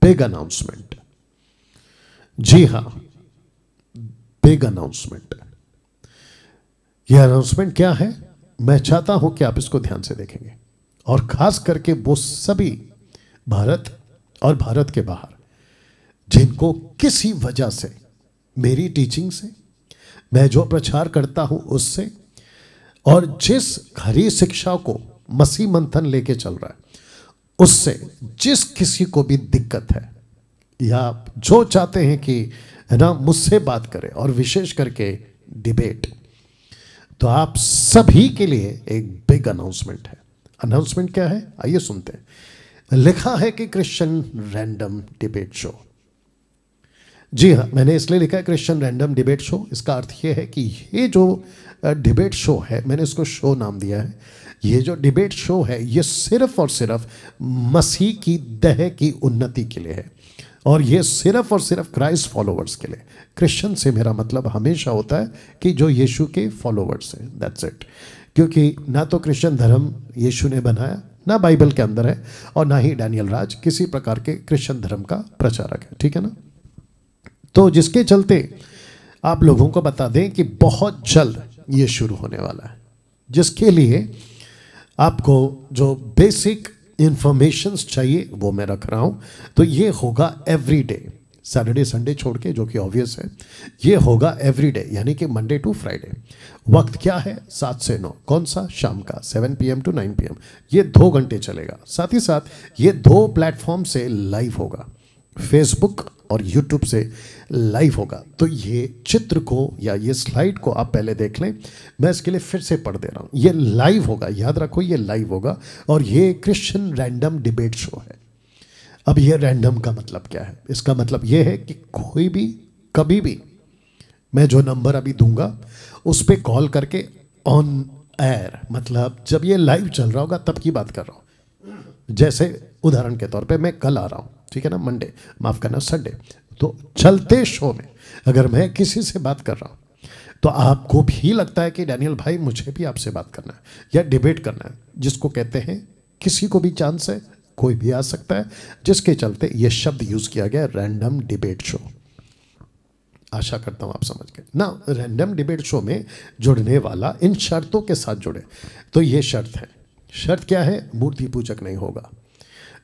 Big announcement. जी हां, big announcement. यह announcement क्या है, मैं चाहता हूं कि आप इसको ध्यान से देखेंगे, और खास करके वो सभी भारत और भारत के बाहर जिनको किसी वजह से मेरी टीचिंग से, मैं जो प्रचार करता हूं उससे, और जिस हरी शिक्षा को मसीह मंथन लेके चल रहा है उससे जिस किसी को भी दिक्कत है, या जो चाहते हैं कि है ना मुझसे बात करें, और विशेष करके डिबेट, तो आप सभी के लिए एक बिग अनाउंसमेंट है। अनाउंसमेंट क्या है, आइए सुनते हैं। लिखा है कि क्रिश्चियन रैंडम डिबेट शो। जी हाँ, मैंने इसलिए लिखा है क्रिश्चियन रैंडम डिबेट शो। इसका अर्थ ये है कि ये जो डिबेट शो है, मैंने इसको शो नाम दिया है, ये जो डिबेट शो है ये सिर्फ और सिर्फ मसीह की देह की उन्नति के लिए है, और ये सिर्फ और सिर्फ क्राइस्ट फॉलोवर्स के लिए। क्रिश्चियन से मेरा मतलब हमेशा होता है कि जो यीशु के फॉलोवर्स हैं, दैट्स इट। क्योंकि ना तो क्रिश्चियन धर्म यीशु ने बनाया, ना बाइबल के अंदर है, और ना ही डैनियल राज किसी प्रकार के क्रिश्चियन धर्म का प्रचारक है, ठीक है ना। तो जिसके चलते आप लोगों को बता दें कि बहुत जल्द ये शुरू होने वाला है, जिसके लिए आपको जो बेसिक इंफॉर्मेशंस चाहिए वो मैं रख रहा हूँ। तो ये होगा एवरी डे, सैटरडे संडे छोड़ के, जो कि ऑब्वियस है। ये होगा एवरी डे, यानी कि मंडे टू फ्राइडे। वक्त क्या है, 7 से 9। कौन सा, शाम का 7 PM to 9 PM। ये 2 घंटे चलेगा। साथ ही साथ ये 2 प्लेटफॉर्म से लाइव होगा, फेसबुक और यूट्यूब से लाइव होगा। तो ये चित्र को या ये स्लाइड को आप पहले देख लें, मैं इसके लिए फिर से पढ़ दे रहा हूँ। ये लाइव होगा, याद रखो ये लाइव होगा, और ये क्रिश्चियन रैंडम डिबेट शो है। अब ये रैंडम का मतलब क्या है, इसका मतलब ये है कि कोई भी कभी भी, मैं जो नंबर अभी दूंगा उस पर कॉल करके ऑन एयर, मतलब जब ये लाइव चल रहा होगा तब की बात कर रहा हूँ। जैसे उदाहरण के तौर पे मैं कल आ रहा हूँ, ठीक है ना, मंडे, माफ करना संडे, तो चलते शो में अगर मैं किसी से बात कर रहा हूँ तो आपको भी लगता है कि डैनियल भाई मुझे भी आपसे बात करना है या डिबेट करना है, जिसको कहते हैं किसी को भी चांस है, कोई भी आ सकता है, जिसके चलते यह शब्द यूज किया गया रैंडम डिबेट शो। आशा करता हूं आप समझ गए ना। रैंडम डिबेट शो में जुड़ने वाला इन शर्तों के साथ जुड़े, तो ये शर्त है। शर्त क्या है, मूर्ति पूजक नहीं होगा।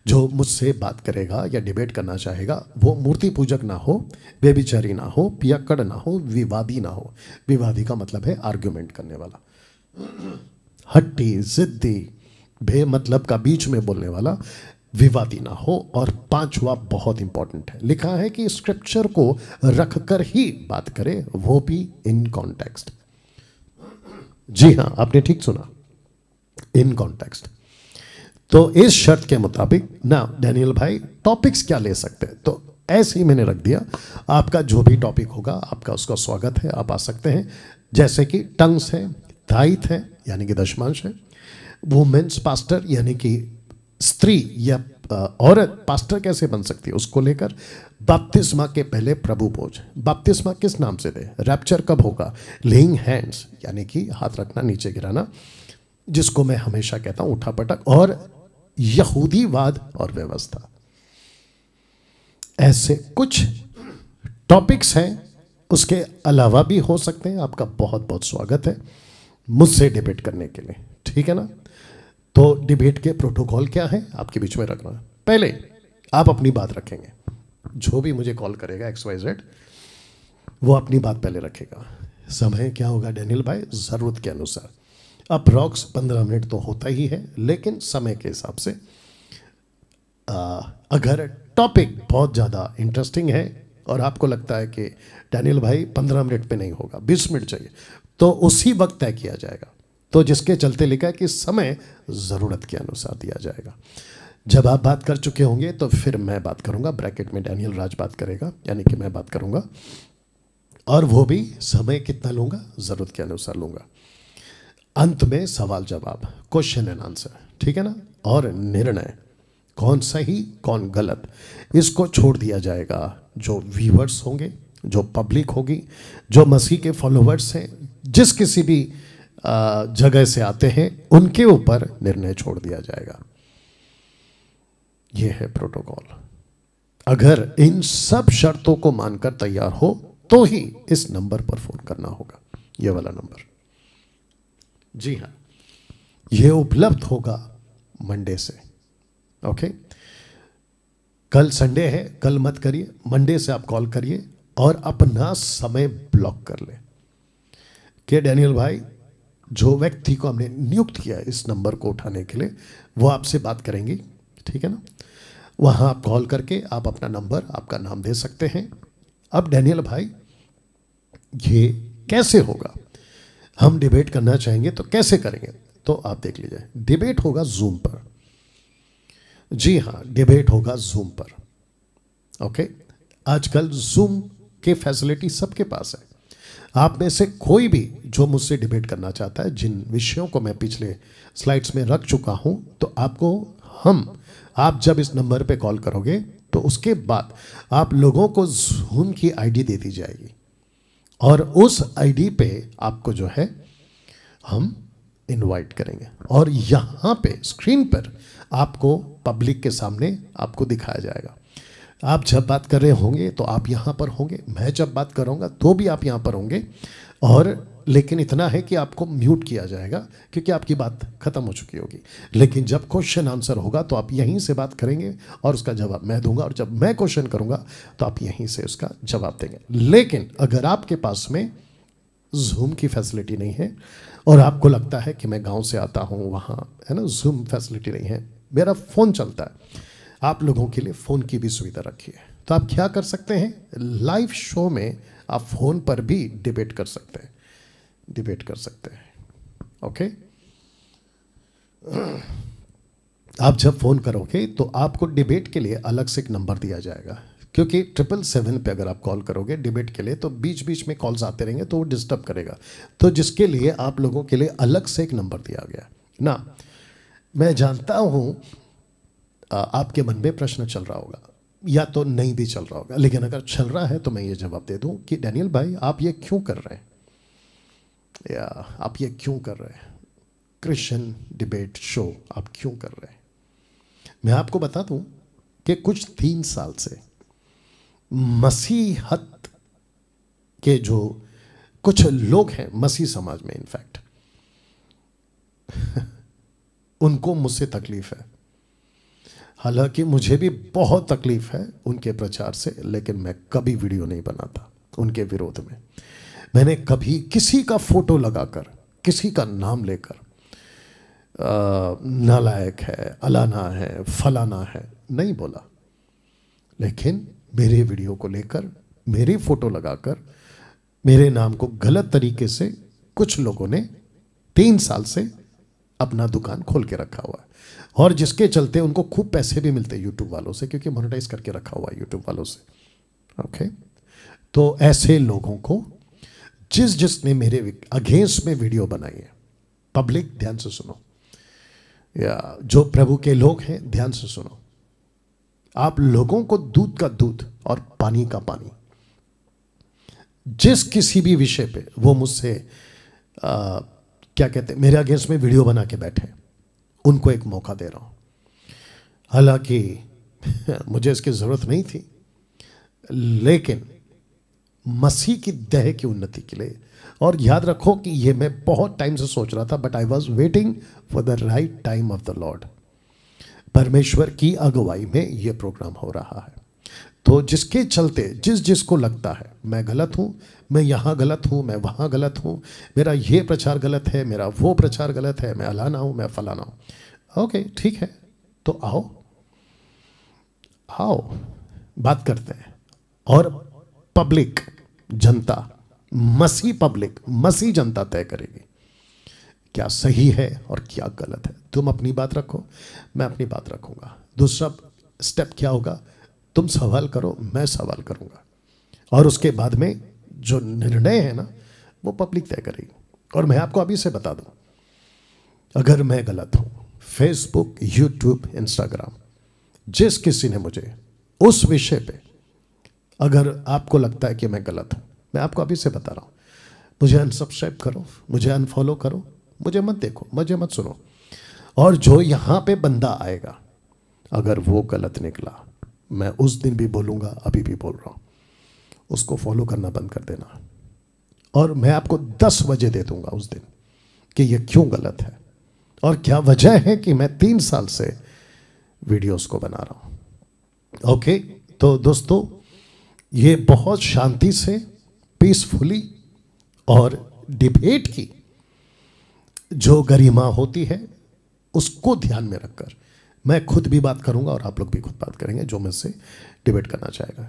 जो मुझसे बात करेगा या डिबेट करना चाहेगा वो मूर्ति पूजक ना हो, बेबिचारी ना हो, पियक्कड़ ना हो, विवादी ना हो। विवादी का मतलब है आर्ग्यूमेंट करने वाला, हट्टी, जिद्दी, बे मतलब का बीच में बोलने वाला, विवादी ना हो। और 5वां बहुत इंपॉर्टेंट है, लिखा है कि स्क्रिप्चर को रखकर ही बात करे, वो भी इन कॉन्टेक्स्ट। जी हाँ, आपने ठीक सुना, इन कॉन्टेक्स्ट। तो इस शर्त के मुताबिक ना डैनियल भाई टॉपिक्स क्या ले सकते हैं, तो ऐसे ही मैंने रख दिया। आपका जो भी टॉपिक होगा आपका उसका स्वागत है, आप आ सकते हैं। जैसे कि टंग्स है, ताइथ है यानी कि दशमांश है, वुमेन्स पास्टर यानी कि स्त्री या औरत पास्टर कैसे बन सकती है उसको लेकर, बपतिस्मा के पहले प्रभु भोज। बपतिस्मा किस नाम से दे, रैप्चर कब होगा, लेइंग हैंड्स यानी कि हाथ रखना, नीचे गिराना, जिसको मैं हमेशा कहता हूं उठापटक, और यहूदीवाद और व्यवस्था। ऐसे कुछ टॉपिक्स हैं, उसके अलावा भी हो सकते हैं। आपका बहुत बहुत स्वागत है मुझसे डिबेट करने के लिए, ठीक है ना। तो डिबेट के प्रोटोकॉल क्या है आपके बीच में रखना है। पहले आप अपनी बात रखेंगे, जो भी मुझे कॉल करेगा XYZ वो अपनी बात पहले रखेगा। समय क्या होगा डैनियल भाई, ज़रूरत के अनुसार। अप्रॉक्स 15 मिनट तो होता ही है, लेकिन समय के हिसाब से अगर टॉपिक बहुत ज़्यादा इंटरेस्टिंग है और आपको लगता है कि डैनियल भाई 15 मिनट पे नहीं होगा, 20 मिनट चाहिए, तो उसी वक्त तय किया जाएगा। तो जिसके चलते लिखा है कि समय ज़रूरत के अनुसार दिया जाएगा। जब आप बात कर चुके होंगे तो फिर मैं बात करूंगा, ब्रैकेट में डैनियल राज बात करेगा, यानी कि मैं बात करूंगा, और वो भी समय कितना लूँगा, ज़रूरत के अनुसार लूँगा। अंत में सवाल जवाब, क्वेश्चन एंड आंसर, ठीक है ना। और निर्णय कौन सही कौन गलत, इसको छोड़ दिया जाएगा। जो व्यूअर्स होंगे, जो पब्लिक होगी, जो मसीह के फॉलोवर्स हैं, जिस किसी भी जगह से आते हैं, उनके ऊपर निर्णय छोड़ दिया जाएगा। यह है प्रोटोकॉल। अगर इन सब शर्तों को मानकर तैयार हो तो ही इस नंबर पर फोन करना होगा, ये वाला नंबर। जी हाँ, ये उपलब्ध होगा मंडे से। ओके, कल संडे है, कल मत करिए, मंडे से आप कॉल करिए और अपना समय ब्लॉक कर ले कि डैनियल भाई, जो व्यक्ति को हमने नियुक्त किया है इस नंबर को उठाने के लिए, वो आपसे बात करेंगी, ठीक है ना। वहाँ आप कॉल करके आप अपना नंबर, आपका नाम दे सकते हैं। अब डैनियल भाई, ये कैसे होगा, हम डिबेट करना चाहेंगे तो कैसे करेंगे, तो आप देख लीजिए। डिबेट होगा जूम पर। जी हाँ, डिबेट होगा जूम पर। ओके, आजकल जूम के फैसिलिटी सबके पास है। आप में से कोई भी जो मुझसे डिबेट करना चाहता है, जिन विषयों को मैं पिछले स्लाइड्स में रख चुका हूं, तो आप जब इस नंबर पे कॉल करोगे तो उसके बाद आप लोगों को जूम की आईडी दे दी जाएगी और उस आईडी पे आपको जो है हम इनवाइट करेंगे और यहाँ पे स्क्रीन पर आपको पब्लिक के सामने आपको दिखाया जाएगा। आप जब बात कर रहे होंगे तो आप यहाँ पर होंगे, मैं जब बात करूँगा तो भी आप यहाँ पर होंगे। और लेकिन इतना है कि आपको म्यूट किया जाएगा क्योंकि आपकी बात खत्म हो चुकी होगी। लेकिन जब क्वेश्चन आंसर होगा तो आप यहीं से बात करेंगे और उसका जवाब मैं दूंगा, और जब मैं क्वेश्चन करूँगा तो आप यहीं से उसका जवाब देंगे। लेकिन अगर आपके पास में जूम की फैसिलिटी नहीं है और आपको लगता है कि मैं गाँव से आता हूँ, वहाँ है ना जूम फैसिलिटी नहीं है, मेरा फ़ोन चलता है, आप लोगों के लिए फ़ोन की भी सुविधा रखी है। तो आप क्या कर सकते हैं, लाइव शो में आप फ़ोन पर भी डिबेट कर सकते हैं, ओके। आप जब फ़ोन करोगे तो आपको डिबेट के लिए अलग से एक नंबर दिया जाएगा, क्योंकि 777 पे अगर आप कॉल करोगे डिबेट के लिए तो बीच बीच में कॉल्स आते रहेंगे तो वो डिस्टर्ब करेगा। तो जिसके लिए आप लोगों के लिए अलग से एक नंबर दिया गया ना। मैं जानता हूँ आपके मन में प्रश्न चल रहा होगा या तो नहीं भी चल रहा होगा, लेकिन अगर चल रहा है तो मैं ये जवाब दे दूं कि डैनियल भाई, आप ये क्यों कर रहे हैं, या आप ये क्यों कर रहे हैं, क्रिश्चियन डिबेट शो आप क्यों कर रहे हैं। मैं आपको बता दूं कि कुछ 3 साल से मसीहत के जो कुछ लोग हैं, मसीह समाज में इनफैक्ट, उनको मुझसे तकलीफ है। हालांकि मुझे भी बहुत तकलीफ है उनके प्रचार से, लेकिन मैं कभी वीडियो नहीं बनाता उनके विरोध में। मैंने कभी किसी का फोटो लगाकर, किसी का नाम लेकर नालायक है, अलाना है, फलाना है, नहीं बोला। लेकिन मेरे वीडियो को लेकर, मेरी फोटो लगाकर, मेरे नाम को गलत तरीके से कुछ लोगों ने 3 साल से अपना दुकान खोल के रखा हुआ है, और जिसके चलते उनको खूब पैसे भी मिलते हैं यूट्यूब वालों से, क्योंकि मोनेटाइज करके रखा हुआ है यूट्यूब वालों से। ओके, तो ऐसे लोगों को जिसने मेरे अगेंस्ट में वीडियो बनाई है, पब्लिक ध्यान से सुनो, या जो प्रभु के लोग हैं ध्यान से सुनो, आप लोगों को दूध का दूध और पानी का पानी, जिस किसी भी विषय पे वो मुझसे क्या कहते हैं, मेरे अगेंस्ट में वीडियो बना के बैठे, उनको एक मौका दे रहा हूं। हालांकि मुझे इसकी जरूरत नहीं थी, लेकिन मसीह की देह की उन्नति के लिए, और याद रखो कि ये मैं बहुत टाइम से सोच रहा था, but I was waiting for the right time of the Lord. परमेश्वर की अगुवाई में ये प्रोग्राम हो रहा है। तो जिसके चलते जिसको लगता है मैं गलत हूँ, मैं यहाँ गलत हूँ, मैं वहाँ गलत हूँ, मेरा ये प्रचार गलत है, मेरा वो प्रचार गलत है, मैं अलाना हूँ, मैं फलाना हूँ, ओके ठीक है, तो आओ बात करते हैं। और पब्लिक, जनता, मसीह जनता तय करेगी क्या सही है और क्या गलत है। तुम अपनी बात रखो, मैं अपनी बात रखूंगा। दूसरा स्टेप क्या होगा, तुम सवाल करो, मैं सवाल करूंगा, और उसके बाद में जो निर्णय है ना वो पब्लिक तय करेगी। और मैं आपको अभी से बता दूं, अगर मैं गलत हूं, फेसबुक, यूट्यूब, इंस्टाग्राम, जिस किसी ने मुझे उस विषय पे, अगर आपको लगता है कि मैं गलत हूं, मैं आपको अभी से बता रहा हूं, मुझे अनसब्सक्राइब करो, मुझे अनफॉलो करो, मुझे मत देखो, मुझे मत सुनो। और जो यहां पे बंदा आएगा, अगर वो गलत निकला, मैं उस दिन भी बोलूँगा, अभी भी बोल रहा हूँ, उसको फॉलो करना बंद कर देना। और मैं आपको 10 वजह दे दूंगा उस दिन कि ये क्यों गलत है और क्या वजह है कि मैं 3 साल से वीडियोस को बना रहा हूँ। ओके, तो दोस्तों ये बहुत शांति से, पीसफुली और डिबेट की जो गरिमा होती है उसको ध्यान में रखकर मैं खुद भी बात करूंगा और आप लोग भी खुद बात करेंगे जो मुझसे डिबेट करना चाहेगा।